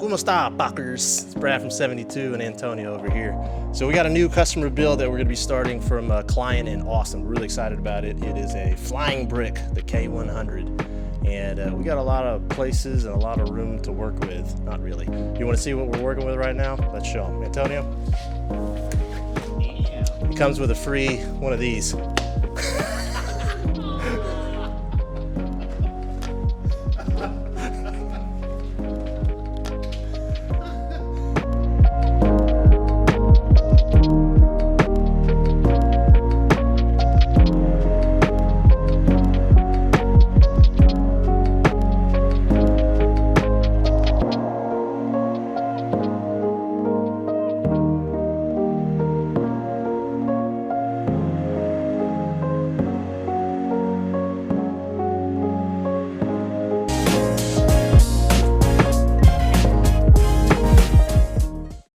¿Cómo está, Packers? It's Brad from 72 and Antonio over here. So we got a new customer build that we're going to be starting from a client in Austin. We're really excited about it. It is a flying brick, the K100. And we got a lot of places and a lot of room to work with. Not really. You want to see what we're working with right now? Let's show them. Antonio? It comes with a free one of these.